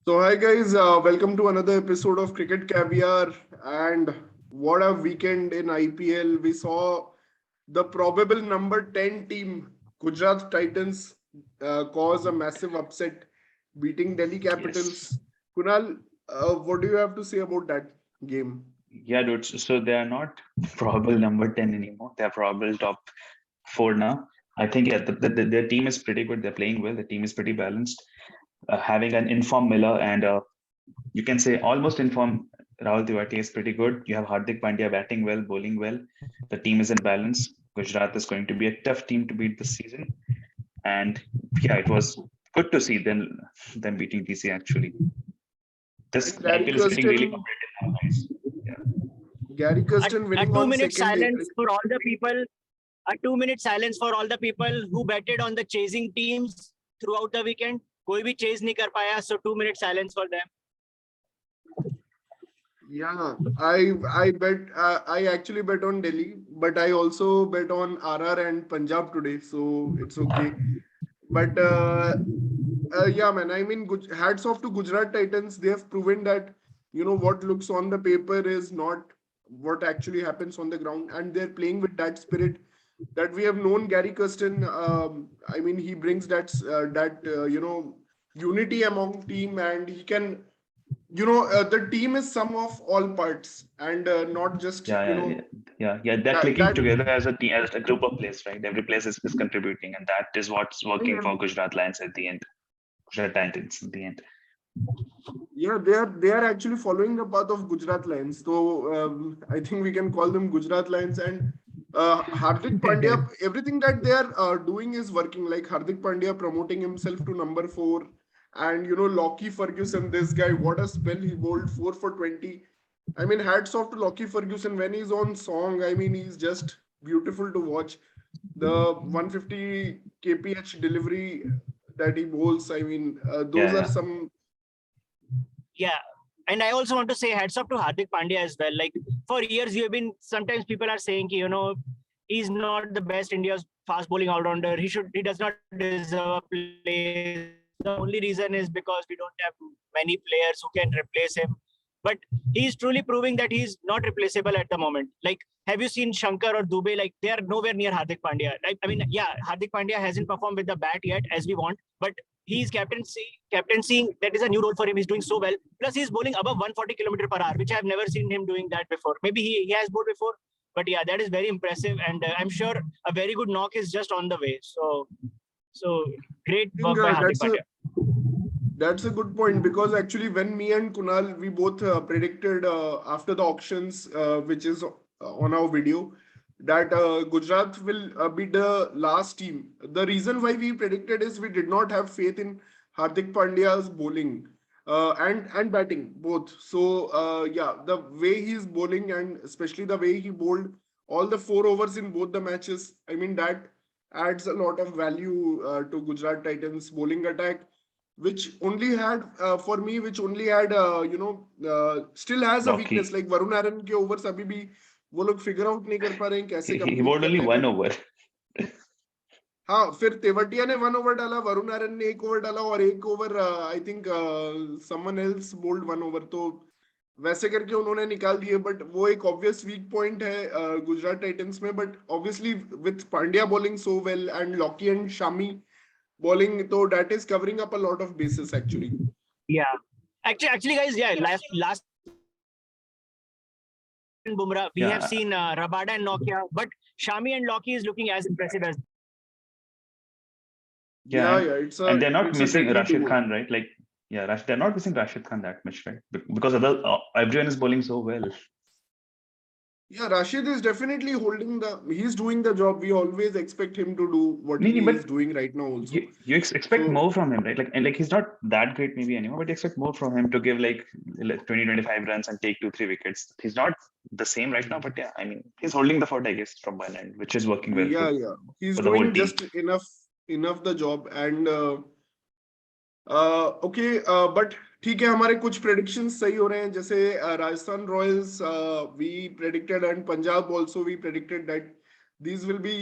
So hi guys, welcome to another episode of Cricket Caviar. And what a weekend in IPL! We saw the probable number 10 team, Gujarat Titans, cause a massive upset, beating Delhi Yes. Capitals. Kunal, what do you have to say about that game? Yeah, dude. So they are not probable number 10 anymore. They're probable top four now. I think, yeah, their team is pretty good. They're playing well. The team is pretty balanced. Having an informed Miller and you can say almost informed Rahul Tewati is pretty good. You have Hardik Pandya batting well, bowling well. The team is in balance. Gujarat is going to be a tough team to beat this season. And yeah, it was good to see them beating DC actually. This And Gary IPL is getting really Kirsten, competitive now, guys. Yeah. Gary Kirsten A winning on 2 minute second day, silence right? for all the people. A 2 minute silence for all the people who betted on the chasing teams throughout the weekend. कोई भी chase नहीं कर पाया, so 2 minute silence for them. Yeah, I actually bet on Delhi, but I also bet on RR and Punjab today, so it's okay. But yeah, man, I mean, hats off to Gujarat Titans. They have proven that what looks on the paper is not what actually happens on the ground, and they're playing with that spirit that we have known. Gary Kirsten, I mean, he brings that unity among team, and he can the team is sum of all parts and not just Yeah. They're clicking that together as a team, as a group of players, right? Every player is contributing, and that is what's working for Gujarat Lions at the end. Gujarat Titans at the end. yeah, they are actually following the path of Gujarat Lions, so I think we can call them Gujarat Lions. And Hardik Pandya, everything that they are doing is working, like Hardik Pandya promoting himself to number 4, and Lockie Ferguson, this guy, what a spell he bowled, 4 for 20. I mean, hats off to Lockie Ferguson when he's on song. I mean, he's just beautiful to watch. The 150 kph delivery that he bowls, I mean, those are Yeah. some. Yeah. And I also want to say hats off to Hardik Pandya as well. Like for years, sometimes people are saying, he's not the best India's fast bowling all-rounder. He does not deserve a place. The only reason is because we don't have many players who can replace him. But he's truly proving that he's not replaceable at the moment. Like, have you seen Shankar or Dubey? Like, they are nowhere near Hardik Pandya. Like, I mean, yeah, Hardik Pandya hasn't performed with the bat yet as we want, but he's captaincy. That is a new role for him. He's doing so well. Plus, he's bowling above 140 km per hour, which I've never seen him doing that before. Maybe he has bowled before, but yeah, that is very impressive. And I'm sure a very good knock is just on the way. So great I think work by Hardik Pandya. that's a good point, because actually when me and Kunal, we both predicted after the auctions, which is on our video, that Gujarat will be the last team. The reason why we predicted is we did not have faith in Hardik Pandya's bowling and batting both. So yeah, the way he's bowling, and especially the way he bowled all the 4 overs in both the matches, I mean, that adds a lot of value to Gujarat Titans bowling attack, which only had for me, which only had still has a weakness, Lockie. like Varun Aaron के overs अभी भी वो लोग figure out नहीं कर पा रहे हैं कैसे He complete bowled only करने, one but over. हाँ, फिर तेवटिया ने 1 ओवर डाला, वरुण आर्यन ने 1 ओवर डाला, और 1 over I think someone else bowled 1 over, तो वैसे करके उन्होंने निकाल दिए. बट वो एक ऑब्वियस वीक पॉइंट है गुजरात टाइटन्स में. But obviously with Pandya bowling so well and Lockie and Shami bowling, so that is covering up a lot of bases actually. Yeah. Actually, guys, yeah, last Bumrah, we have seen Rabada and Nokia, but Shami and Lockie is looking as impressive as. Yeah, and they're not it's a missing deadly Rashid duo. Khan, right? Like, yeah, they're not missing Rashid Khan that much, right? Because everyone is bowling so well. Yeah, Rashid is definitely he's doing the job. We always expect him to do what No, he but is doing right now also. you expect So, more from him, right? Like he's not that great maybe anymore, but you expect more from him to give like 20, 25 runs and take 2, 3 wickets. He's not the same right now, but yeah, I mean, he's holding the fort, I guess, from one end, which is working well yeah, he's for the whole doing team. just enough the job. And okay, but ठीक है, हमारे कुछ predictions सही हो रहे हैं. जैसे Rajasthan Royals we predicted, and Punjab also we predicted that these will be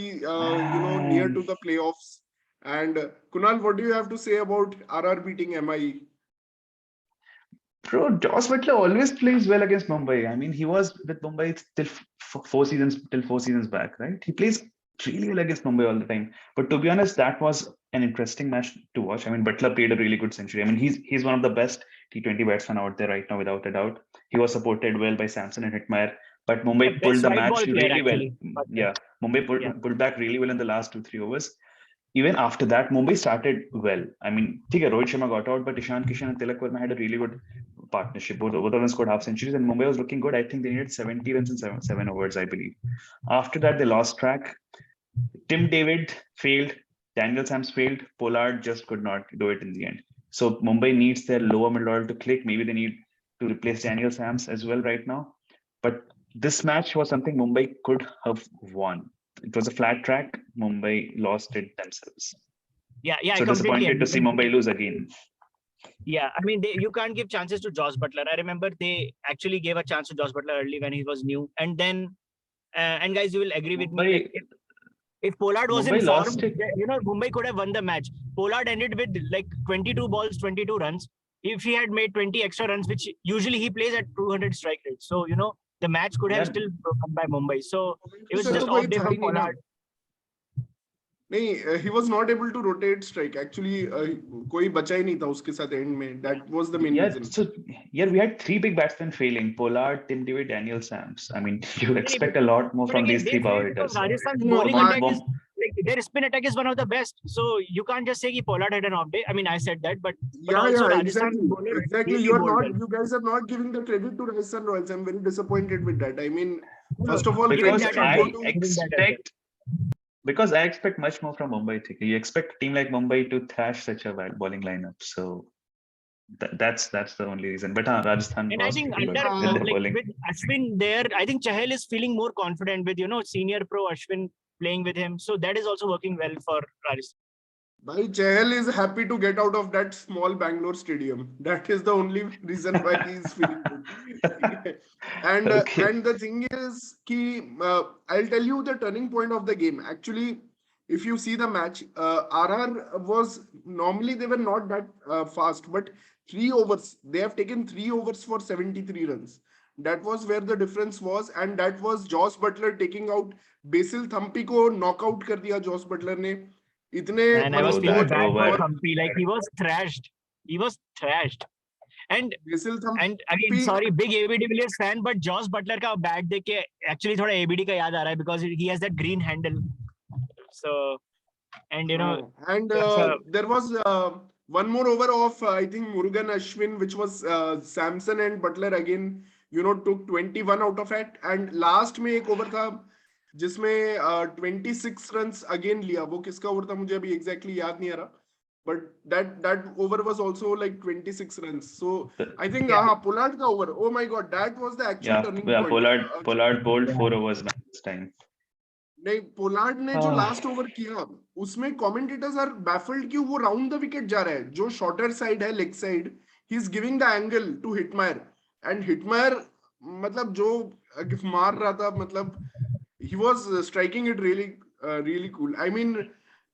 near to the playoffs. And Kunal, what do you have to say about RR beating MI? Bro, Josh Butler always plays well against Mumbai. I mean, he was with Mumbai till 4 seasons back, right? He plays really well against Mumbai all the time. But to be honest, that was an interesting match to watch. I mean, Butler played a really good century. I mean, he's one of the best T20 batsmen out there right now, without a doubt. He was supported well by Samson and Hetmeyer, but The Mumbai pulled best the white ball match player really well. actually. But, Yeah, Mumbai yeah. pulled back really well in the last 2-3 overs. Even after that, Mumbai started well. I mean, Rohit Sharma got out, but Ishan Kishan and Tilak Verma had a really good partnership. Both of them scored half centuries, and Mumbai was looking good. I think they needed 70 runs in seven overs, I believe. After that, they lost track. Tim David failed. Daniel Sams failed. Pollard just could not do it in the end. So Mumbai needs their lower middle order to click. Maybe they need to replace Daniel Sams as well right now. But this match was something Mumbai could have won. It was a flat track. Mumbai lost it themselves. Yeah, I So completely disappointed agree. to see Mumbai lose again. Yeah, I mean, you can't give chances to Josh Butler. I remember they actually gave a chance to Josh Butler early when he was new, and then, and guys, you will agree with me. Like, if Pollard was in Mumbai form, lost it. Mumbai could have won the match. Pollard ended with like 22 balls, 22 runs. If he had made 20 extra runs, which usually he plays at 200 strike rate, so the match could have still broken by Mumbai. So it was just off day from Pollard. नहीं, he was not able to rotate strike. Actually, कोई बचा ही नहीं था उसके साथ end में. That was the main reason. So we had three big batsmen failing: Pollard, Tim David, Daniel Sams. I mean, you expect a lot more from these three power hitters. Rajasthan's bowling attack is their spin attack is one of the best. So you can't just say that Pollard had an off day. I mean, I said that, but also Rajasthan's bowler. Exactly. You guys are not giving the credit to Rajasthan Royals. I'm very disappointed with that. I mean, first of all, because I expect much more from Mumbai. You expect a team like Mumbai to thrash such a bad bowling lineup. So that's the only reason. But Rajasthan. And I think with Ashwin there, I think Chahal is feeling more confident with senior pro Ashwin playing with him. So that is also working well for Rajasthan. Bhai, Chahal is happy to get out of that small Bangalore stadium. That is the only reason why he is feeling good. And the thing is, I'll tell you the turning point of the game. Actually, if you see the match, RR was normally they were not that fast, but 3 overs. They have taken 3 overs for 73 runs. That was where the difference was, and that was Josh Butler taking out Basil Thampi ko knockout kar diya Josh Butler ne. And I was feeling bad for Thampi. Like he was thrashed. And again, sorry, big AB de Villiers fan, but Josh Butler ka bat dekhe actually thoda ABD ka yaad aa raha hai because he has that green handle. So, and there was one more over of I think Murugan Ashwin, which was Samson and Butler again. Took 21 out of it, and last में एक over था जिसमें 26 runs again लिया. वो किसका over था मुझे अभी exactly याद नहीं आ रहा. But that over was also like 26 runs. So I think Pollard ka over. Oh my God, that was the actual turning point. Pollard bowled 4 overs this time. नहीं, पोलार्ड ने जो लास्ट ओवर किया उसमें commentators are baffled कि वो round the wicket जा रहा है. जो शॉर्टर साइड है, leg side, he is giving the angle to Hetmyer, and Hetmyer मतलब जो मार रहा था, मतलब he was striking it really cool. I mean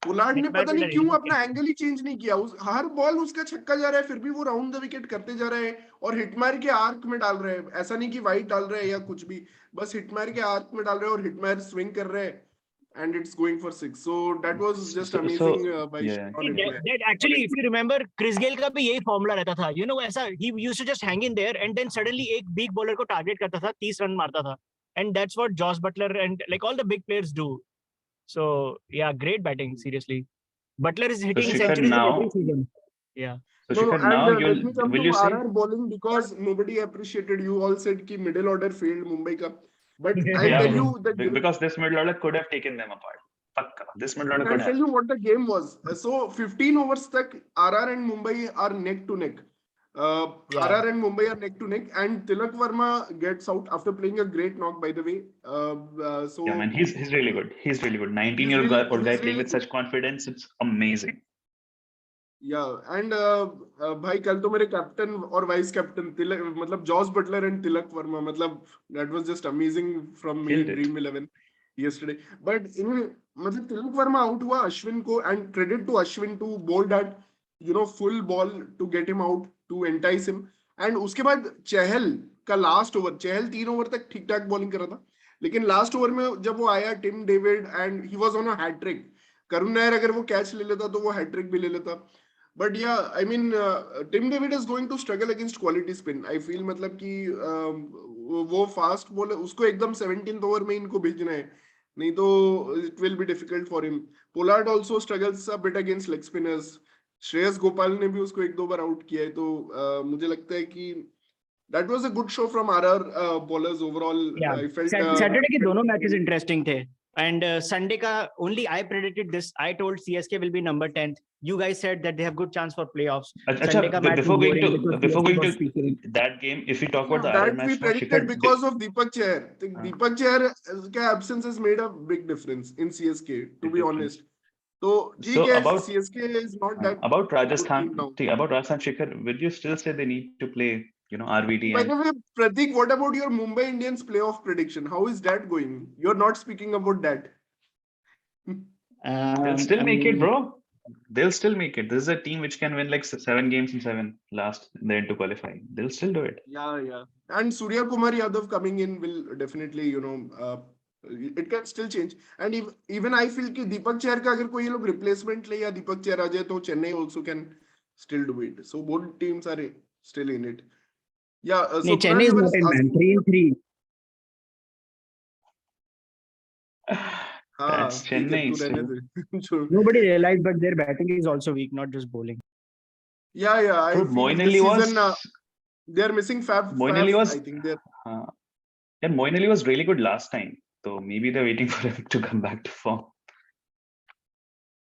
Pollard ने पता नहीं क्यों अपना एंगल ही चेंज नहीं किया. हर बॉल उसका छक्का जा रहा है, फिर भी वो राउंड द विकेट करते जा रहे हैं और हिटमायर के आर्क में डाल रहे हैं. ऐसा नहीं कि वाइड डाल रहे हैं या कुछ भी, बस हिटमायर के आर्क में डाल रहे हैं और हिटमायर स्विंग कर रहे हैं and it's going for 6. So that was just amazing by that actually, if you remember, Chris Gayle का भी यही फॉर्मूला रहता था. ऐसा he used to just hang in there and then suddenly एक big bowler को target करता था, 30 रन मारता था. And that's what Josh Butler and like all the big players do. So yeah, great batting, seriously. Butler is hitting centuries in every season. Yeah. So Shikhar, now let me come to RR bowling because nobody appreciated. You all said कि middle order failed Mumbai का. But I'll tell you that because this middle order could have taken them apart. Pakka. This middle order could have. I'll tell you what the game was. So 15 overs tak RR and Mumbai are neck to neck. RR and Mumbai are neck to neck, and Tilak Verma gets out after playing a great knock, by the way. So yeah, man, he's really good. He's really good. 19-year-old guy playing with such confidence. It's amazing. Yeah, and भाई कल तो मेरे captain और vice captain तिलक, मतलब Jos Buttler and Tilak Varma, मतलब that was just amazing from me in Dream 11. yesterday. But मतलब Tilak Varma out हुआ अश्विन को, and credit to Ashwin to bowl that full ball to get him out to entice him. And उसके बाद चहल का last over, चहल 3 over तक ठीक ठाक bowling कर रहा था, लेकिन लास्ट ओवर में जब वो आया Tim David and he was on a hat trick. Karun Nair अगर वो कैच ले लेता तो वो हैट्रिक भी ले लेता. But yeah I mean Tim David is going to struggle against quality spin. I feel मतलब कि वो फास्ट बॉलर, उसको एकदम 17th ओवर में इनको भेजना है, नहीं तो it will be difficult for him. Pollard also struggles a bit against leg spinners. Shreyas Gopal ने भी उसको 1-2 बार आउट किया है. तो मुझे लगता है कि that was a good show from RR bowlers overall. Yeah. I felt Saturday के दोनों matches interesting थे. And Sunday का only I predicted this. I told CSK will be number 10th. You guys said that they have good chance for playoffs. Sunday का match before was going boring to because before CSK going was to speaking. that game, if we talk about the RR that we match now, predicted Shikhar, because of Deepak Chahar. Deepak Chahar's absence has made a big difference in CSK, to be honest. So So about CSK is not that about good Rajasthan, team now. about Rajasthan, Shikhar, will you still say they need to play, RVD? By And the way, Pratik, what about your Mumbai Indians playoff prediction? How is that going? You're not speaking about that. they'll still I make it, mean, bro. They'll still make it. This is a team which can win like 7 games in 7 last then to qualify. They'll still do it. Yeah. And Surya Kumar Yadav coming in will definitely, it can still change. And even I feel कि दीपक चहर का अगर कोई ये लोग replacement ले या दीपक चहर आ जाए तो Chennai also can still do it. So both teams are still in it. Yeah. So नहीं, Chennai is not in, man. 3-3. That's ठीक है, Chennai. तू रहने So, they. Nobody realized, but their batting is also weak, not just bowling. Yeah. I bro, feel Moeen this Ali was season they are missing Faf. Moeen Ali was I think they're. yeah, Moeen Ali was really good last time. So maybe they're waiting for him to come back to form.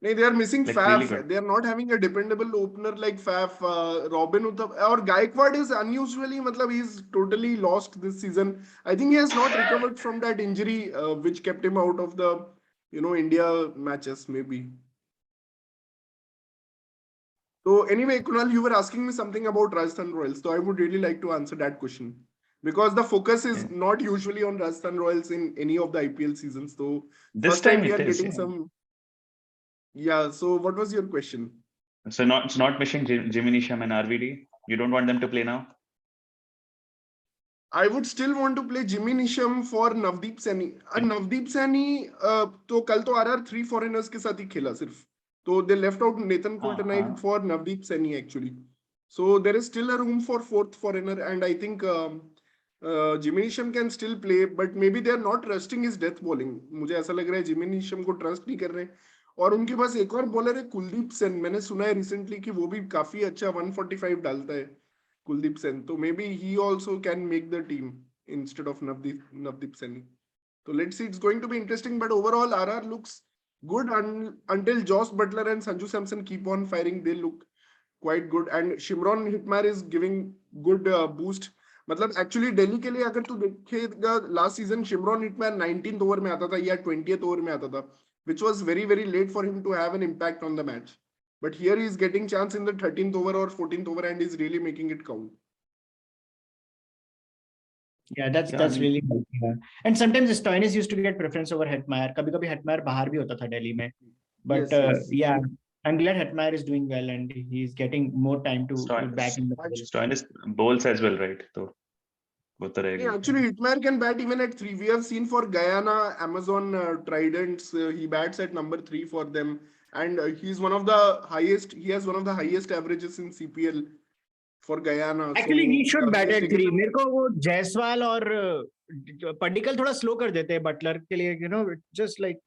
No, they are missing Like really Faf. good. They are not having a dependable opener like Faf. Robin Uthap or Gaikwad is unusually, matlab, he's totally lost this season. I think he has not recovered from that injury which kept him out of the India matches maybe. So anyway, Kunal, you were asking me something about Rajasthan Royals. So I would really like to answer that question because the focus is Yeah. not usually on Rajasthan Royals in any of the IPL seasons. So This first time we it are is. getting some. Yeah. So what was your question? So it's not missing Jimmy Neesham and RVD. You don't want them to play now? I would still want to play Jimmy Neesham for Navdeep Saini. Navdeep Saini तो कल तो RR 3 foreigners के साथ ही खेला सिर्फ. So they left out Nathan Coulter for Navdeep Saini actually. So there is still a room for 4th foreigner and I think Jimmy Neesham can still play but maybe they are not trusting his death bowling. मुझे ऐसा लग रहा है Jimmy Neesham को trust नहीं कर रहे हैं. और उनके पास एक और बॉलर है कुलदीप सेन. मैंने सुना है रिसेंटली कि वो भी काफी अच्छा 145 डालता है. Kuldeep Sen. So maybe he also can make the team instead of Navdeep Saini. So let's see. It's going to be interesting. But overall, RR looks good until Josh Buttler and Sanju Samson keep on firing. They look quite good. And Shimron Hetmeyer is giving good boost. मतलब actually Delhi के लिए अगर तू देखेगा last season Shimron hitman 19th over में आता था या 20th ओवर में आता था which was very very late for him to have an impact on the match. But here he is getting chance in the 13th over or 14th over and is really making it count. Yeah, that's really good. Yeah. And sometimes Stoinis used to get preference over Hetmeyer. कभी-कभी Hetmeyer बाहर भी होता था दिल्ली में. But yes. Yeah, I'm glad Hetmeyer is doing well and he's getting more time to back in the ball. Stoinis bowls as well, right? So Yeah, actually, Hetmeyer can bat even at 3. We have seen for Guyana, Amazon Tridents, he bats at number 3 for them. And he's one of the highest, he has one of the highest averages in CPL for Guyana. Actually, so, he should bat at 3. it. मेरे को वो जायसवाल और पडिक्कल थोड़ा slow कर देते हैं Buttler के लिए, just like,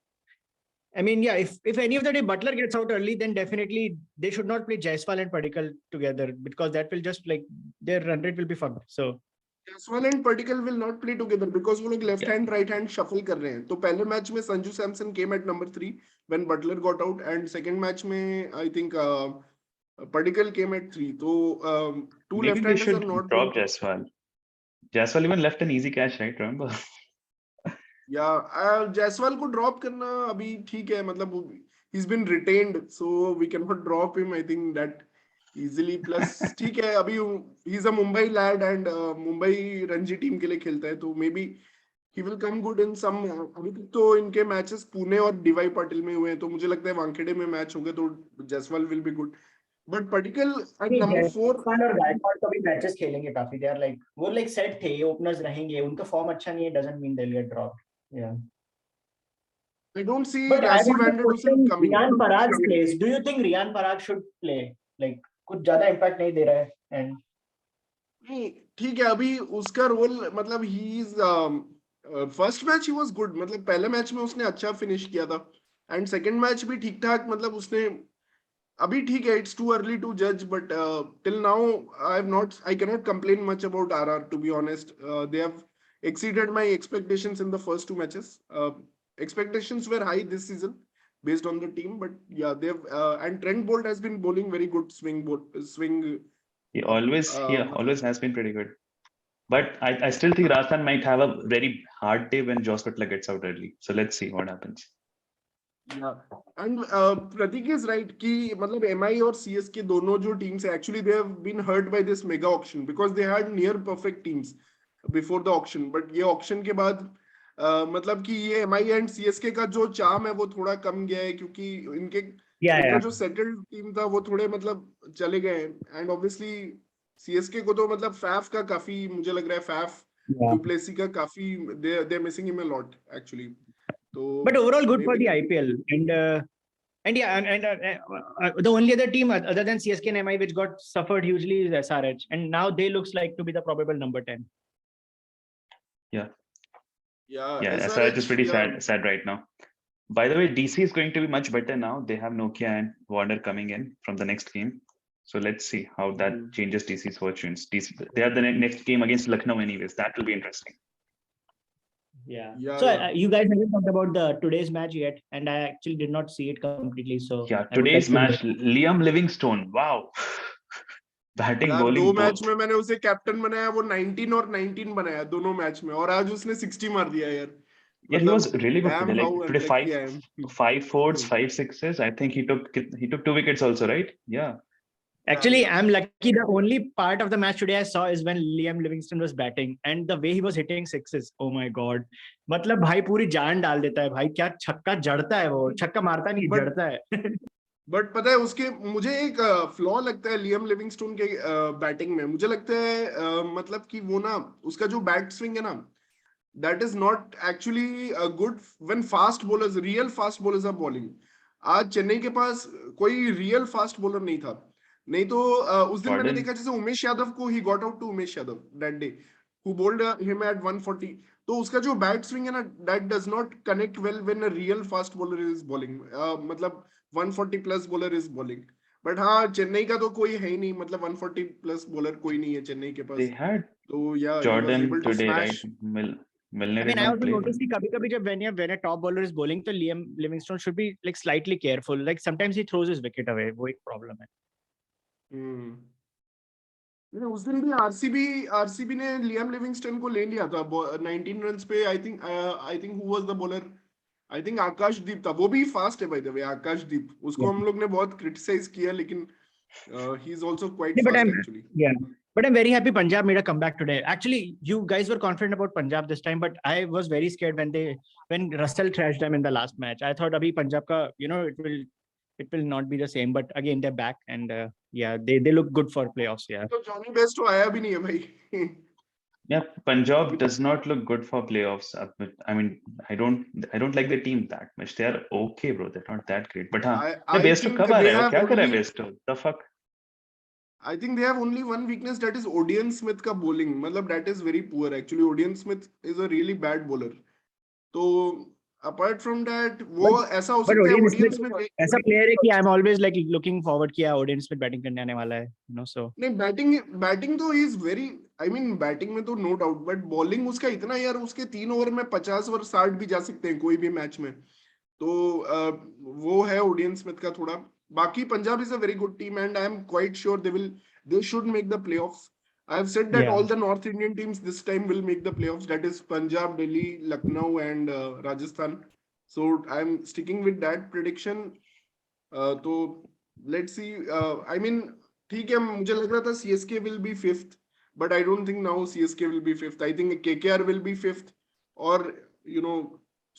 I mean, yeah, if any of the day Buttler gets out early, then definitely they should not play Jaiswal and Padikkal together because that will just like their run rate will be fucked. So Jaiswal and Padikkal will not play together because वो लोग left hand right hand shuffle कर रहे हैं. तो पहले match में Sanju Samson came at number 3 when Buttler got out and second match में I think Padikkal came at 3. So two maybe they left-handers should are not drop Jaiswal. Jaiswal even left an easy catch, right? Remember? Yeah, Jaiswal को drop करना अभी ठीक है. मतलब he's been retained, so we cannot drop him. I think that easily. Plus ठीक है अभी he's a Mumbai lad and Mumbai Ranji team के लिए खेलता है तो maybe he will come good in some. अभी तक तो इनके मैचेस पुणे और डीवाई पाटिल में हुए हैं, तो मुझे लगता है वानखेड़े में मैच होंगे तो Jaiswal will be good. But particle at number 4. Jaiswal और गायकवाड़ तो भी मैचेस खेलेंगे काफी. दे आर लाइक, वो लाइक सेट थे, ओपनर्स रहेंगे. उनका फॉर्म अच्छा नहीं है, doesn't mean they will get dropped. या I don't see but I Rassi want van to der Dussen question coming. Riyan Parag place. Do you think Riyan Parag should play? Like कुछ ज्यादा इंपैक्ट नहीं दे रहा है. एंड नहीं, ठीक है, अभी उसका रोल मतलब he is first match he was good, मतलब पहले मैच में उसने अच्छा फिनिश किया था. एंड सेकंड मैच भी ठीक ठाक, मतलब उसने अभी ठीक है. इट्स टू अर्ली टू जज, but till now I can not complain much about RR, to be honest. They have exceeded my expectations in the first two matches. Expectations were high this season based on the team, but yeah, they've and Trent Bolt has been bowling very good swing. He always मतलब has been pretty good. But I still think Rajasthan might have a very hard day when Josh Buttler gets out early. So let's see what happens. Yeah, and Pratik is right कि मतलब MI और CSK दोनों जो teams है, actually they have been hurt by this mega auction because they had near perfect teams before the auction, but ये auction के बाद मतलब कि ये MI and CSK का जो charm है वो थोड़ा कम गया है, क्योंकि इनका जो settled team था वो थोड़े मतलब चले गए हैं. And obviously CSK को तो मतलब फैफ का काफी, मुझे लग रहा है फैफ डुप्लेसी का काफी, they're missing him a lot actually. तो but overall good for maybe the IPL. And yeah, the only other team other than CSK and MI which got suffered hugely is SRH, and now they looks like to be the probable number 10. Yeah, SRH SRH is pretty yeah. sad right now. By the way, DC is going to be much better now. They have Nokia and Warner coming in from the next game. So let's see how that changes DC's fortunes. They have the next game against Lucknow anyways. That will be interesting. Yeah. So you guys haven't talked about the today's match yet, and I actually did not see it completely. So yeah, today's match, Liam Livingstone. Wow. Batting, bowling, दो both. Match में मैंने उसे captain बनाया, वो 19 और 19 बनाया दोनों match में, और आज उसने 60 मार दिया यार. Yeah, he was really good today. Like today, five fours, 5 sixes. I think he took 2 wickets also, right? Yeah. Actually, I'm lucky. The only part of the match today I saw is when Liam Livingstone was batting, and the way he was hitting sixes. Oh my god! मतलब भाई पूरी जान डाल देता है भाई. क्या छक्का जड़ता है वो. छक्का मारता नहीं, जड़ता है. बट पता है उसके, मुझे एक फ्लॉ लगता है लियम लिविंगस्टोन के बैटिंग में. मुझे लगता है मतलब कि वो ना, उसका जो बैट स्विंग है ना, that is not actually good when real fast bowlers are bowling. आज चेन्नई के पास कोई रियल फास्ट बॉलर नहीं था. नहीं तो उस दिन मैंने देखा जैसे उमेश यादव को, he got out to Umesh Yadav that day, who bowled him at 140. तो उसका जो बैट स्विंग है ना, that does not connect well when a real fast bowler is bowling. मतलब 140 plus bowler is bowling. But हाँ, चेन्नई का तो कोई है ही नहीं, मतलब 140 plus bowler कोई नहीं है चेन्नई के पास. They had तो yeah, Jordan he was able to today, smash. right? Milner I mean, did I not also play. noticed that कभी-कभी जब when a top bowler is bowling, तो Liam Livingstone should be like slightly careful. Like sometimes he throws his wicket away. वो एक problem है. उस दिन भी RCB ने लियम लिविंगस्टन को ले लिया था 19 रन्स पे. I think who was the bowler, I think Akashdeep था. वो भी फास्ट है बाय द वे, आकाशदीप. उसको हम लोग ने बहुत क्रिटिसाइज किया, लेकिन he is also quite fast actually. But I'm very happy Punjab made a comeback today. Actually, you guys were confident about Punjab this time, but I was very scared when Russell trashed them in the last match. I thought abhi Punjab ka, it will not be the same. But again, they're back, and yeah, they look good for playoffs. Yeah. तो Johnny best तो आया भी नहीं है भाई. Yeah, Punjab does not look good for playoffs. I mean, I don't like the team that much. They are okay, bro. They're not that great. But हाँ, best कब आ रहे हो? क्या कर रहे हैं best? The fuck? I think they have only one weakness, that is Odean Smith का bowling. मतलब that is very poor actually. Odean Smith is a really bad bowler. तो apart from that, वो ऐसा हो सकता है Odean Smith ऐसा player है कि I'm always like looking forward कि Odean Smith batting करने आने वाला है, so. नहीं, बैटिंग तो he is very, I mean batting में तो no doubt, but bowling उसका इतना यार, उसके 3 ओवर में 50 और 60 भी जा सकते हैं कोई भी मैच में. तो वो है Odean Smith का थोड़ा. बाकी Punjab is a very good team, and I am quite sure they should make the playoffs. I have said that all the North Indian teams this time will make the playoffs. That is Punjab, Delhi, Lucknow, and Rajasthan. So I am sticking with that prediction. तो let's see. I mean, ठीक है, मुझे लग रहा था CSK will be 5th, but I don't think now CSK will be 5th. I think KKR will be 5th, or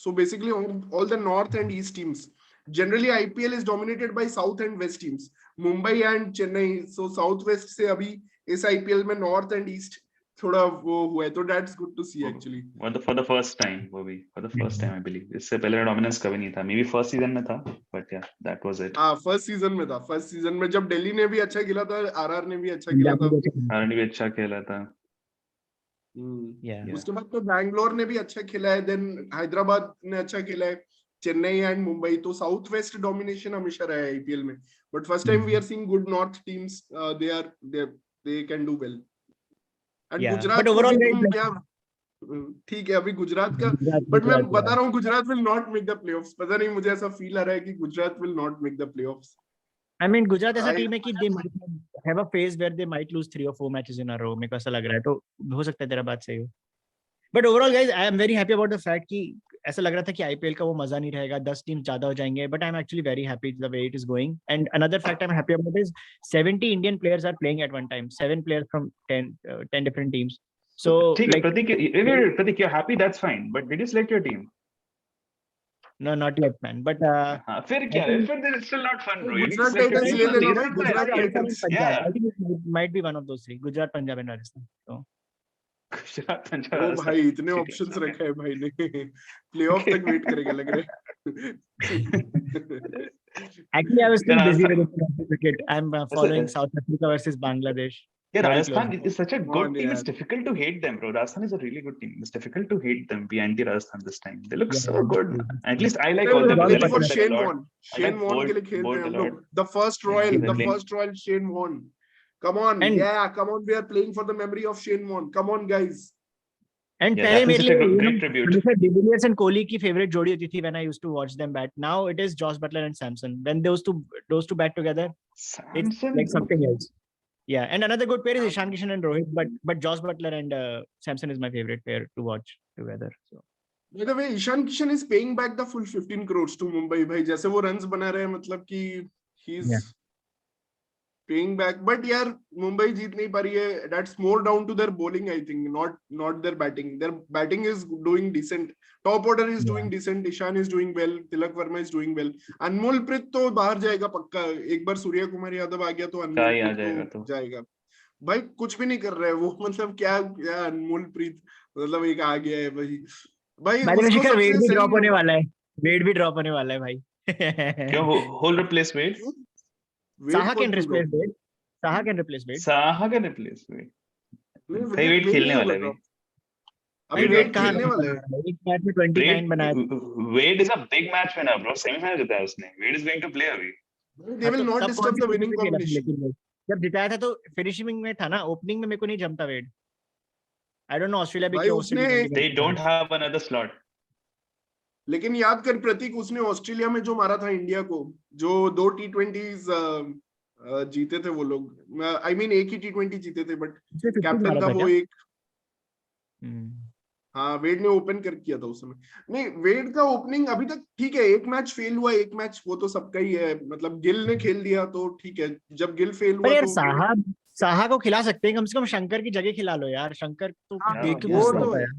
so basically all the north and east teams. Generally IPL is dominated by south and west teams, Mumbai and Chennai. So south west से अभी इस IPL में north and east थोड़ा वो हुआ है, तो that's good to see actually. For the first time, वो भी for the first time I believe. इससे पहले dominance कभी नहीं था. Maybe first season में था, but yeah, that was it. हाँ फर्स्ट सीजन में था. फर्स्ट सीजन में जब दिल्ली ने भी अच्छा खेला था, आरआर ने भी अच्छा खेला था. आरआर ने भी अच्छा खेला था. उसके बाद तो बैंगलोर ने भी अच्छा खेला है, देन हैदराबाद ने अच्छा खेला है, चेन्नई एंड मुंबई. तो साउथ वेस्ट डोमिनेशन हमेशा रहा है आईपीएल में, but first time we are seeing good north teams. They can do well. And Gujarat को भी तुम क्या, ठीक है अभी गुजरात का, बट मैं बता रहा हूँ Gujarat will not make the playoffs. पता नहीं, मुझे ऐसा फील आ रहा है कि Gujarat will not make the playoffs. I mean, Gujarat ऐसा टीम है कि they might have a phase where they might lose 3 or 4 matches in a row. मेरे को ऐसा लग रहा है, तो हो सकता है तेरा बात सही हो. But overall, guys, I am very happy about the fact कि ऐसा लग रहा था कि IPL का वो मजा नहीं रहेगा, 10 टीम्स ज्यादा हो जाएंगे. But I'm actually very happy the way it is going. And another fact I'm happy about is 70 Indian players are playing at one time. 7 players from 10 different teams. So, like, Pratik, you're happy, that's fine. But did you select your team? No, not yet, man. But फिर क्या है? फिर it's still not fun, bro. Gujarat Titans ले लेना भाई, Gujarat Titans. Yeah, I think it might be one of those three. Gujarat, Punjab, and Rajasthan. So. Gujarat Punjab. ओ भाई इतने options रखे हैं भाई ने. प्लेऑफ तक वेट करेगा लग रहा है. Actually, I was still busy with international cricket. I'm following South Africa versus Bangladesh. Yeah, Rajasthan is such a good team. It's difficult to hate them, bro. Rajasthan is a really good team. It's difficult to hate them. Be anti-Rajasthan this time. They look so good. At least I like all them. Ready for Shane Warne. Shane Warne के लिए खेल रहे हैं हम लोग. The first Royal Shane Warne. Come on, come on. We are playing for the memory of Shane Warne. Come on, guys. And पहले मेरे लिए great tribute. Divilliers and Kohli की favorite जोड़ी होती थी when I used to watch them bat. Now it is Josh Buttler and Samson. When those two bat together, it's like something else. Yeah, and another good pair is Ishan Kishan and Rohit, but Josh Buttler and Samson is my favorite pair to watch together. So. By the way, Ishan Kishan is paying back the full 15 crores to Mumbai. भाई जैसे वो runs बना रहे हैं, मतलब कि he's paying back. But यार मुंबई जीत नहीं पा रही है. That's more down to their bowling, I think, not their batting. Their batting is doing decent. Top order is doing decent. Ishan is doing well. Tilak Verma is doing well. अनमोल प्रीत तो बाहर जाएगा पक्का. एक बार सूर्य कुमार यादव आ गया तो अनमोल प्रीत तो जाएगा. भाई कुछ भी नहीं कर रहा है वो, मतलब क्या अनमोल प्रीत, मतलब एक आ गया है भाई. वेट भी ड्रॉप होने वाला है. वेट भी ड्रॉप होने वाला है भाई. क्यों? Who'll replace Wade. Saha can replace Wade. Saha can replace Wade. Saha can replace Wade. भाई वेट खेलने वाला है अभी. वेट खेलने वाला है. एक मैच में 29 बनाया. Wade is a big match winner, bro. Semifinal जीता है उसने. Wade is going to play अभी. They will not disturb the winning combination. जब जिताया था तो फिनिशिंग में था ना, ओपनिंग में मेरे को नहीं जमता वेड. I don't know ऑस्ट्रेलिया भी क्यों. They don't have another slot. लेकिन याद कर प्रतीक, उसने ऑस्ट्रेलिया में जो मारा था इंडिया को, जो 2 T20s जीते थे वो लोग. आई मीन एक ही T20 जीते थे, बट कैप्टन था वो एक. हाँ वेड ने ओपन कर किया था उस समय. नहीं, वेड का ओपनिंग अभी तक ठीक है. एक मैच फेल हुआ, एक मैच वो तो सबका ही है. मतलब गिल ने खेल दिया तो ठीक है. जब गिल फेल हुआ तो साहा को खिला सकते हैं, कम से कम शंकर की जगह खिला लो यार. शंकर तो देख के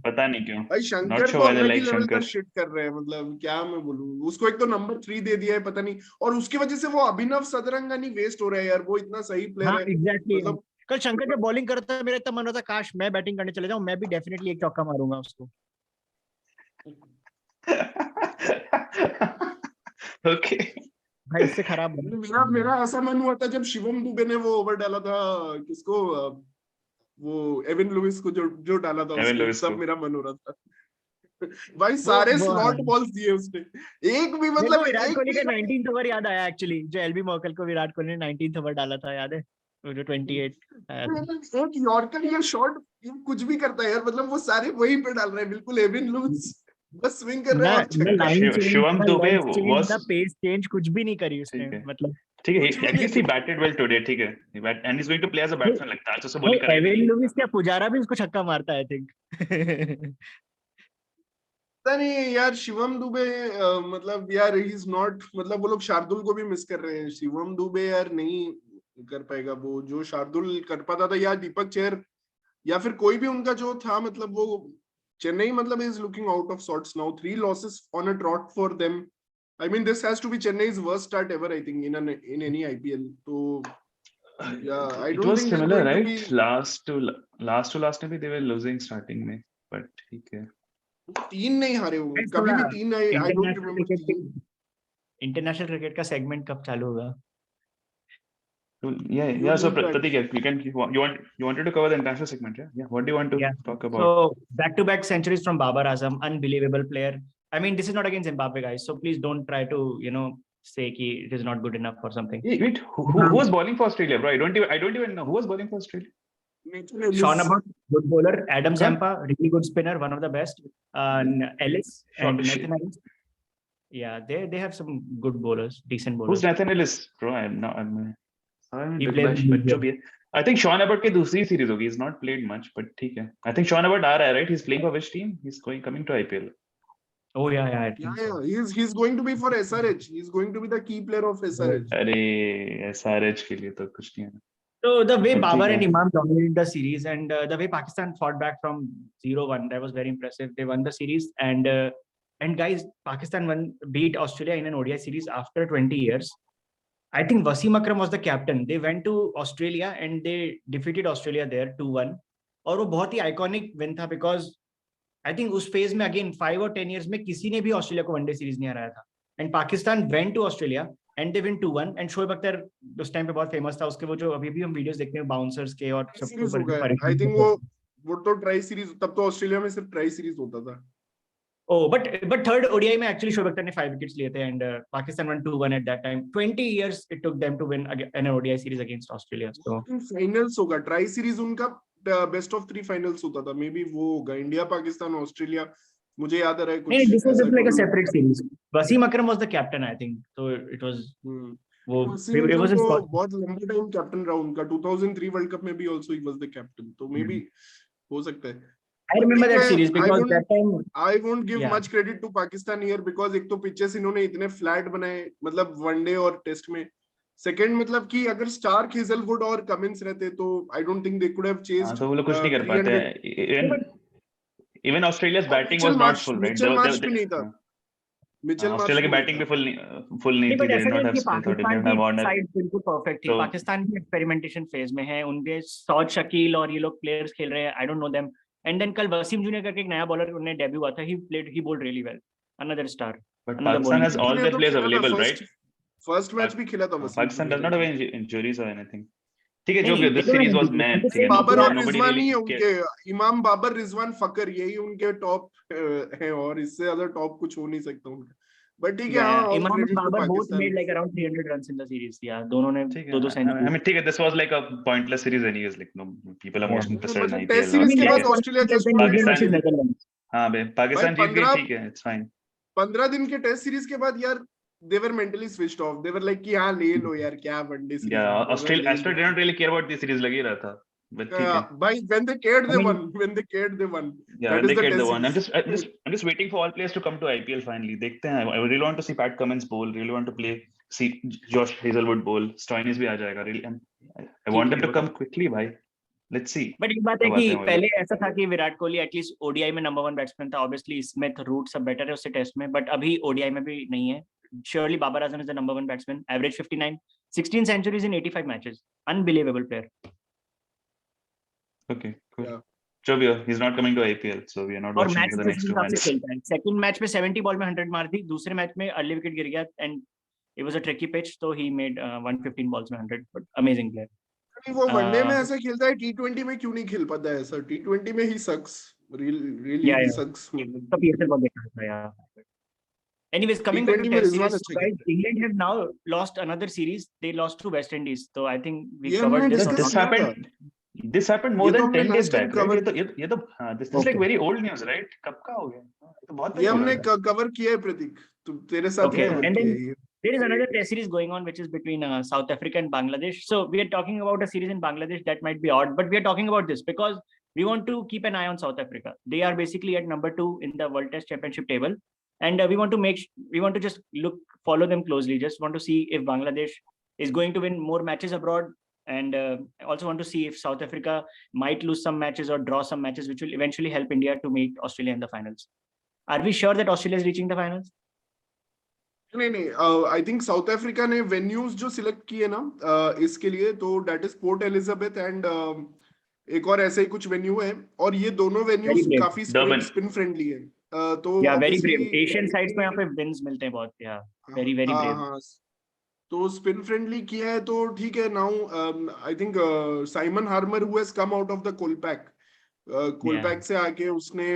पता नहीं क्यों भाई शंकर को अलग ही लेवल का शिट कर रहे हैं. मतलब क्या मैं बोलूं, उसको एक तो नंबर 3 दे दिया है, पता नहीं. और उसकी वजह से वो अभिनव सदरंगा नहीं वेस्ट हो रहा है यार. वो इतना सही प्लेयर है. मतलब कल शंकर जब बॉलिंग करता है, मेरा इतना मन होता है काश मैं बैटिंग करने चले जाऊं. मैं भी डेफिनेटली एक चौका मारूंगा उसको. ओके भाई इससे खराब मेरा ऐसा मन हुआ था जब शिवम दुबे ने वो ओवर डाला था. किसको? वो एविन लुइस को जो डाला था उसको. सब मेरा मन हो रहा था भाई. सारे स्लॉट बॉल्स दिए उसने. एक भी मतलब विराट कोहली का 19th ओवर याद आया एक्चुअली. जो एलबी मॉर्कल को विराट कोहली ने 19th ओवर डाला था, याद है? जो 28 एक यॉर्कर या शॉट कुछ भी करता है यार. मतलब वो सारे वहीं पे डाल रहे हैं बिल्कुल. एविन लुइस बस स्विंग कर रहा है. Shivam Dube was pace change कुछ भी नहीं करी उसने. मतलब ठीक है, at least he batted well today. ठीक है, and he is going to play as a batsman. लगता है तो बॉलिंग करेगा. एविन लुइस क्या पुजारा भी उसको छक्का मारता है आई थिंक. पता नहीं यार. शिवम दुबे मतलब यार ही इज नॉट, मतलब वो लोग शार्दुल को भी मिस कर रहे हैं. शिवम दुबे यार नहीं कर पाएगा वो जो शार्दुल कर पाता था, या दीपक चेहर या फिर कोई भी उनका जो था. मतलब वो Chennai matlab is looking out of sorts now. 3 losses on a trot for them. I mean, this has to be Chennai's worst start ever, I think, in any IPL. So yeah, I It don't was think they're similar, going to right? be Last maybe they were losing starting May, but okay. 3 नहीं हारे वो Guys, कभी भी थोड़ा 3 I don't international remember cricket 3. International cricket का segment कब चालू होगा? Yeah. You So need that. Pratik, you wanted to cover the international segment, yeah? Yeah. What do you want to Yeah. talk about? So back-to-back centuries from Babar Azam, unbelievable player. I mean, this is not against Zimbabwe, guys. So please don't try to, say ki it is not good enough or something. Wait, who was bowling for Australia, bro? I don't even know who was bowling for Australia. Sean Abbott, good bowler. Adam Huh? Zampa, really good spinner, one of the best. Ellis and Sure. Nathan Ellis. Yeah, they have some good bowlers, decent bowlers. Who's Nathan Ellis, bro? He plays in बच्चों India. भी है. I think Sean Abbott की दूसरी series होगी. He's not played much, but ठीक है. I think Sean Abbott आ रहा है, right? He's playing for which team? He's coming to IPL. Oh yeah, I think so. He's going to be for SRH. He's going to be the key player of SRH. अरे SRH के लिए तो कुछ नहीं है. So the way But Babar ठीक and है. Imam dominated the series, and the way Pakistan fought back from 0-1, that was very impressive. They won the series, and guys, Pakistan beat Australia in an ODI series after 20 years. I think Wasim Akram was the captain. They went to Australia and they defeated Australia there 2-1. और वो बहुत ही iconic win था because I think उस phase में again 5 or 10 years में किसी ने भी ऑस्ट्रेलिया को वनडे सीरीज नहीं हराया था. And Pakistan went to Australia and they win 2-1. And Shoaib Akhtar उस टाइम पे बहुत फेमस था. उसके वो जो अभी भी हम वीडियोस देखते हैं बाउंसर्स के और सबके ऊपर. I think वो तो ट्राई सीरीज तब तो ऑस्ट्रेलिया में सिर्फ ट्राई सीरीज होता था. Oh, but third ODI में actually शोएब अख्तर ने 5 wickets लिए थे and Pakistan won 2-1 at that time. 20 years it took them to win an ODI series against Australia. So finals होगा. ट्राई सीरीज उनका बेस्ट ऑफ 3 फाइनल्स होता था. मे बी वो होगा इंडिया पाकिस्तान ऑस्ट्रेलिया. मुझे याद आ रहा है कुछ. This was like a separate series. Wasim Akram was the captain, I think. So it was. वो बहुत लंबा टाइम कैप्टन रहा उनका. 2003 वर्ल्ड कप में भी also he was the captain. तो मे बी हो सकता है. I remember that series because that time I won't give much credit to Pakistan here because एक तो पिचेस इन्होंने इतने फ्लैट बनाए मतलब वनडे और टेस्ट में. सेकंड मतलब कि अगर स्टार्क हेजलवुड और कमिंस रहते तो I don't think they could have chased. तो वो लोग कुछ नहीं कर पाते हैं. Even Australia's batting was not full, right? Mitchell Marsh भी नहीं था. ऑस्ट्रेलिया की बैटिंग भी फुल नहीं थी. They did not have spin thought. They didn't have Warner. Side बिल्कुल परफेक्ट थी. पाकिस्तान भी एक्सपेरिमेंटेशन फेज में है. उनके सौद शकील और ये लोग प्लेयर्स खेल रहे हैं. I don't know them. And then कल वसीम जूनियर करके एक नया बॉलर उन्हें डेब्यू हुआ था. ही bowled really well. Another star. But Pakistan has all their players available, right? First match भी खेला था Wasim. Pakistan does not have any injuries or anything. ठीक है, जो भी this series was man. Babar और रिजवान ही है उनके. इमाम बाबर रिजवान फकर यही उनके टॉप हैं और इससे ज्यादा टॉप कुछ हो नहीं सकता उनका. But ठीक है. हां, इमाम Babar both made like around 300 runs in the series. Yeah, दोनों ने दो सेंचुरी. I mean ठीक है, this was like a pointless series anyways. Like no people are most interested in IPL. Test series के बाद ऑस्ट्रेलिया जस्ट हां बे पाकिस्तान जीत गई. ठीक है, it's fine. 15 दिन के टेस्ट सीरीज के बाद यार they were mentally switched off. They were like कि हाँ ले लो यार क्या one day series. Yeah, Australia didn't really care about the series लगी रहा था. But ठीक है. By when they cared they won. When they cared they won. Yeah, when they cared they won. I'm just waiting for all players to come to IPL finally. देखते हैं. I really want to see Pat Cummins bowl. Really want to see Josh Hazelwood bowl. Stoinis भी आ जाएगा. Really, I want them to come quickly, भाई. Let's see. But एक बात है कि पहले ऐसा था कि विराट कोहली एटलीस्ट ODI में नंबर 1 बैट्समैन था. Obviously स्मिथ रूट सब बेटर है उससे टेस्ट में. But अभी ODI में भी नहीं है. Surely Babar Azam is the number 1 batsman. Average 59, 16 centuries in 85 matches. Unbelievable player. Okay, cool. Yeah. Chovio, he's not coming to IPL, so we are not watching for the next 2 months. Second match में 70 ball में 100 मार दी. दूसरे match में early wicket गिर गया and it was a tricky pitch, so he made 115 balls में 100. But amazing player. वो one day में ऐसा खेलता है. T20 में क्यों नहीं खेल पाता है ऐसा? T20 में he sucks. Really he sucks. तो PSL बहुत बेकार था यार. Anyways, coming back to Test series, guys, England have now lost another series. They lost to West Indies. So I think we covered this. This happened more than 10 days back. ये तो this is like very old news, right? कब का हो गया? तो बहुत ये हमने कवर किया है प्रतीक. तुम तेरे साथ and then there is another Test series going on, which is between South Africa and Bangladesh. So we are talking about a series in Bangladesh that might be odd, but we are talking about this because we want to keep an eye on South Africa. They are basically at number 2 in the World Test Championship table. And we want to just follow them closely. Just want to see if Bangladesh is going to win more matches abroad And I also want to see if South Africa might lose some matches or draw some matches, which will eventually help India to meet Australia in the finals. Are we sure that Australia is reaching the finals? नहीं I think South Africa ने venues जो select किए ना इसके लिए, तो that is Port Elizabeth and एक और ऐसे ही कुछ वेन्यू है, और ये दोनों वेन्यूज काफी स्पिन फ्रेंडली है. तो वेरी ब्रेव एशियन साइड्स में यहाँ पे विंस मिलते हैं बहुत. Very very brave. तो स्पिन फ्रेंडली किया है तो ठीक है. Now I think Simon Harmer who has come out of the Kolpak, Kolpak से आके उसने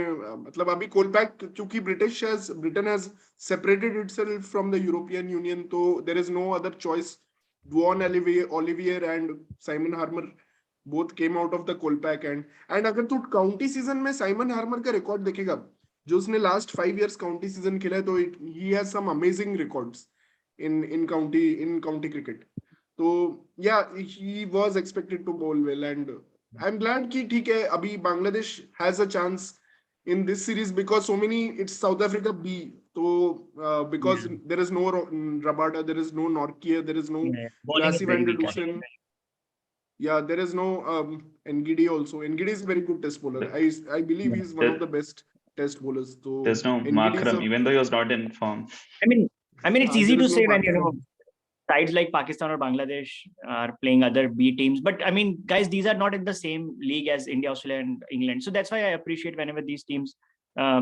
मतलब अभी कोलपैक क्योंकि Britain has separated itself from the European Union, तो there is no other choice. वॉन Olivier and Simon Harmer both came out of the Kolpak and अगर तू काउंटी सीजन में साइमन हार्मर का रिकॉर्ड देखेगा जो उसने लास्ट 5 years काउंटी सीजन खेला है, तो he has some amazing records in county cricket. तो yeah, he was expected to bowl well and I'm glad कि ठीक है अभी Bangladesh has a chance in this series because so many it's South Africa B. तो because there is no Rabada, there is no Nortje, there is no Lassie van der Dusen. Yeah, there is no Ngidi also. Ngidi is very good test bowler. I believe he's one of the best test bowlers. So there's no Makram, even though he was not in form. I mean, it's easy to say when sides like Pakistan or Bangladesh are playing other B teams. But I mean, guys, these are not in the same league as India, Australia, and England. So that's why I appreciate whenever these teams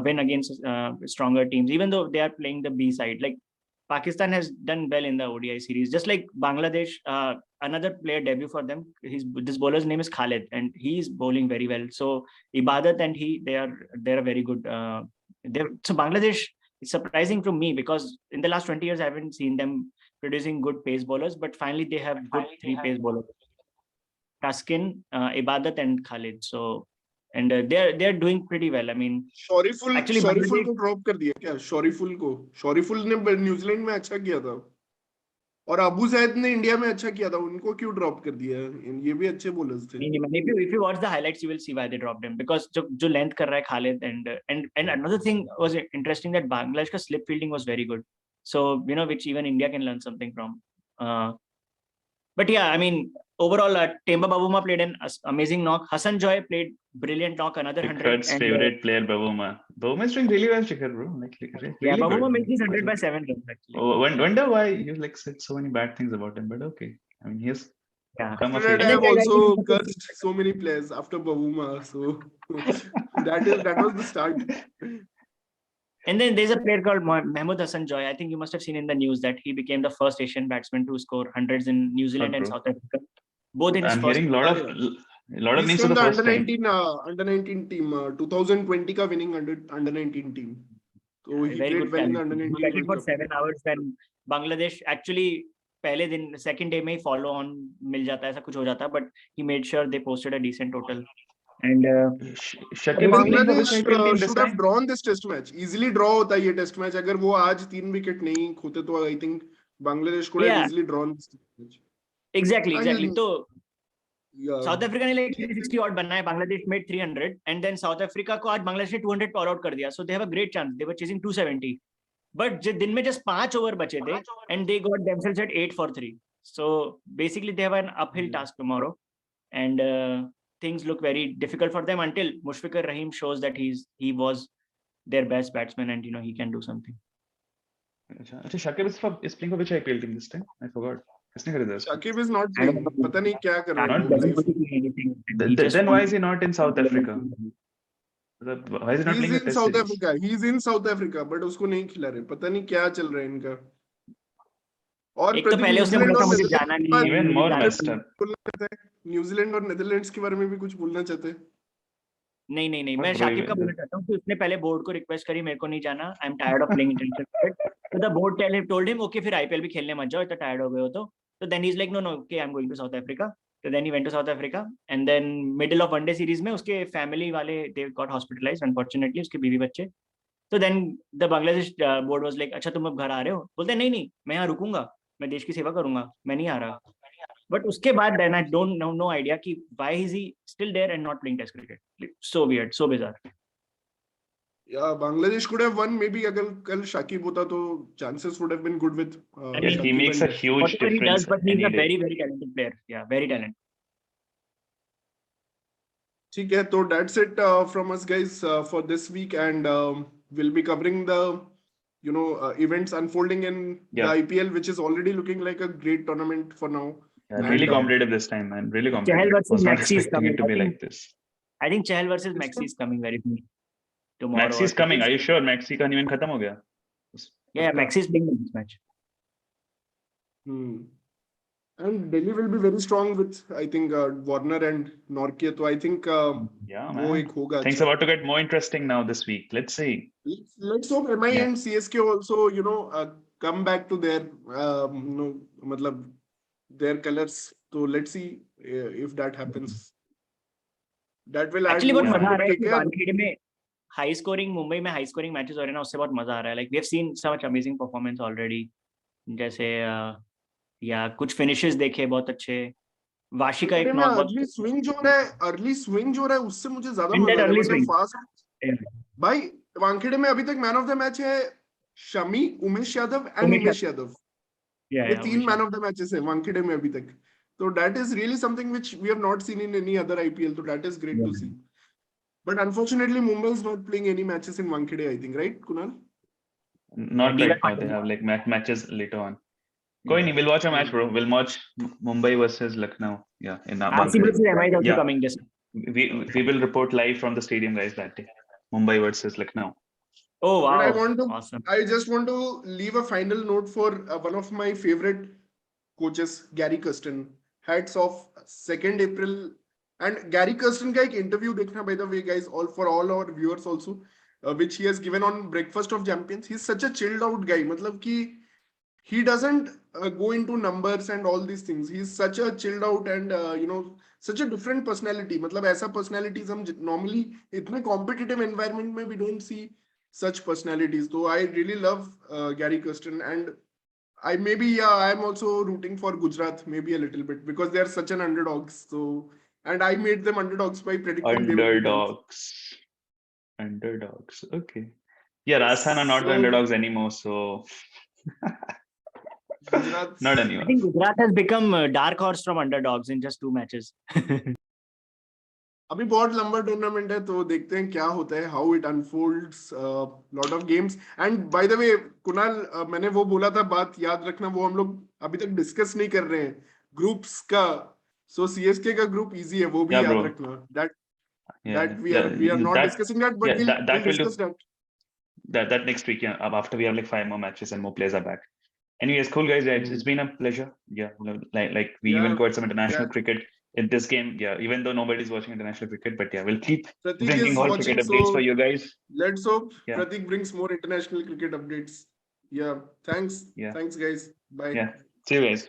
win against stronger teams, even though they are playing the B side. Like Pakistan has done well in the ODI series, just like Bangladesh. Another player debut for them. This bowler's name is Khalid, and he's bowling very well. So Ibadat and they're a very good. So Bangladesh. It's surprising to me because in the last 20 years, I haven't seen them producing good pace bowlers, but finally they have good 3 pace bowlers. Taskin, Ibadat and Khalid. So, and they're doing pretty well. I mean, Shoriful को drop कर दिया क्या? शोरीफुल ने New Zealand में अच्छा किया था और अबू जैद ने इंडिया में अच्छा किया था, उनको क्यों ड्रॉप कर दिया? ये भी अच्छे बॉलर्स थे. If you watch the highlights, you will see why they dropped him because जो length कर रहा है Khalid and another thing was interesting that Bangladesh का slip fielding was very good. So which even India can learn something from. But yeah, I mean overall, Temba Bavuma played an amazing knock. Hassan Joy played brilliant knock, another 100. Shikhar's favorite player, Bavuma. Bavuma is doing really well, Shikhar, bro. Really Bavuma made his 100 by 7 runs actually. Oh, wonder why you said so many bad things about him, but okay. I mean, he's come of age. I have also cursed so many players after Bavuma, so that was the start. And then there's a player called Mahmood Hassan Joy. I think you must have seen in the news that he became the first Asian batsman to score hundreds in New Zealand and South Africa. Both in his first. I'm hearing a lot of names for the first time. Under 19 team, 2020 का winning under 19 team. So he played well in the under 19 team. For 7 hours when Bangladesh actually पहले दिन second day में ही follow on मिल जाता है, ऐसा कुछ हो जाता, but he made sure they posted a decent total. And Bangladesh should have drawn this test match. Easily draw होता ये test match. अगर वो आज 3 wicket नहीं खोते तो I think Bangladesh could have easily drawn this test match. Exactly. तो South Africa ने 360 odd बनना है, Bangladesh made 300 and then South Africa को आज Bangladesh ने 200 पर आउट कर दिया. So they have a great chance. They were chasing 270. But दिन में just 5 over बचे थे and they got themselves at 8 for 3. So basically they have an uphill task tomorrow and things look very difficult for them until Mushfiqur Rahim shows that he was their best batsman and he can do something. Shakib is playing for which IPL team this time? I forgot. Shakib is not playing. पता नहीं क्या कर रहा है. Then why is he not in South Africa? Why is he not playing in South Africa? He's in South Africa, but उसको नहीं खिला रहे. पता नहीं क्या चल रहा है इनका. और एक तो पहले उसने बोला था मुझे जाना नहीं है. Even more messed up. New Zealand और नेदरलैंड्स के बारे में भी कुछ बोलना चाहते हैं? नहीं मैं शाकिब का बोलना चाहता हूँ कि उसने पहले बोर्ड को रिक्वेस्ट करी मेरे को नहीं जाना, I am tired of playing international cricket. तो the board told him okay फिर आईपीएल भी खेलने मत जाओ, इतना टायर्ड हो गए हो तो then he is like no okay I am going to South Africa. तो then he went to South Africa and then middle of one day series में उसके फैमिली वाले दे गॉट हॉस्पिटलाइज्ड अनफॉर्चुनेटली, उसके बीवी बच्चे. तो then the Bangladesh board was like अच्छा तुम अब घर आ रहे हो? बोलते नहीं मैं यहाँ रुकूंगा, मैं देश की सेवा करूंगा, मैं नहीं आ रहा. But उसके बाद then I don't know no idea कि why is he still there and not playing test cricket. So weird, so bizarre. Yeah, Bangladesh could have won maybe अगर कल शाकिब होता तो chances would have been good with. He makes a huge difference. He does, but he's a very very talented player. Yeah, very talented. ठीक है, तो that's it from us guys for this week, and we'll be covering the events unfolding in the IPL, which is already looking like a great tournament for now. Yeah, And, really competitive this time, man. Really Chahal competitive. versus Was not Maxi is expecting it coming. to be like this. I think Chahal versus It's Maxi good. is coming very soon. Tomorrow. Maxi is coming. Are you sure? Maxi का event खत्म हो गया? Yeah, पक्का? Maxi is playing in this match. And Delhi will be very strong with, I think, Warner and Nortje. So I think Yeah, वो man. एक होगा Things अच्छा. about to get more interesting now this week. Let's see. Let's hope MI Yeah. and CSK also, come back to their, मतलब their colors. So let's see if that happens. That will add Actually, more बहुत fun. मजा आ But रहा है take कि care. Wankhede में high scoring Mumbai में high scoring matches हो रहे हैं ना, उससे बहुत मजा आ रहा है. Like we have seen such amazing performance already. जैसे या कुछ फिनिशेस देखे बहुत अच्छे. वाशी का एक में नॉट अर्ली स्विंग जो रहा है उससे मुझे ज्यादा In मजा that आ रहा है. early मतलब swing. फास्ट भाई. वानखेड़े में अभी तक मैन ऑफ द मैच है शमी, उमेश यादव एंड उमेश उमेश यादव. Yeah, ये yeah, तीन Umesh man of the matches है वानखेड़े में अभी तक. तो that is really something which we have not seen in any other IPL. तो that is great to see. But unfortunately, Mumbai is not playing any matches in Wankhede, I think, right, Kunal? Not Yeah, right now. They have like matches later on. कोई नहीं, we'll watch a match, bro. We'll watch Mumbai versus Lucknow. Yeah, in RC Wankhede. versus MI is also Yeah. coming this. We will report live from the stadium, guys, that day. Mumbai versus Lucknow. Oh wow! But Awesome. I just want to leave a final note for one of my favorite coaches, Gary Kirsten. Hats off, 2nd April. And Gary Kirsten का एक interview देखना, by the way, guys, for all our viewers also, which he has given on Breakfast of Champions. He's such a chilled out guy. मतलब कि he doesn't go into numbers and all these things. He's such a chilled out and such a different personality. मतलब ऐसा personalities हम normally इतने competitive environment में we don't see such personalities. So I really love Gary Kirsten, and I'm also rooting for Gujarat maybe a little bit because they are such an underdogs. So, and I made them underdogs by predicting they will be ninth. Underdogs. Okay. Yeah, Rajasthan are not the So underdogs anymore. So Gujarat. not I anymore. think Gujarat has become dark horse from underdogs in just 2 matches. अभी बहुत लंबा tournament है तो देखते हैं क्या होता है, how it unfolds. Lot of games. And by the way Kunal, मैंने वो बोला था बात याद रखना, वो हम लोग अभी तक डिस्कस नहीं कर रहे हैं ग्रुप्स का. सो CSK का ग्रुप इजी है, वो भी Yeah, याद bro. रखना. That Yeah, we are not discussing that, but yeah, we'll that will discuss do. that. That next week, yeah. After we have like 5 more matches and more players are back. Anyways, cool guys. Yeah, it's been a pleasure. Yeah, like we even covered some international cricket in this game. Yeah, even though nobody's watching international cricket, but yeah, we'll keep Pratik bringing is all watching, cricket updates so for you guys. let's hope Yeah. Pratik brings more international cricket updates. Yeah, thanks. Yeah. Thanks, guys. Bye. Yeah. See you guys.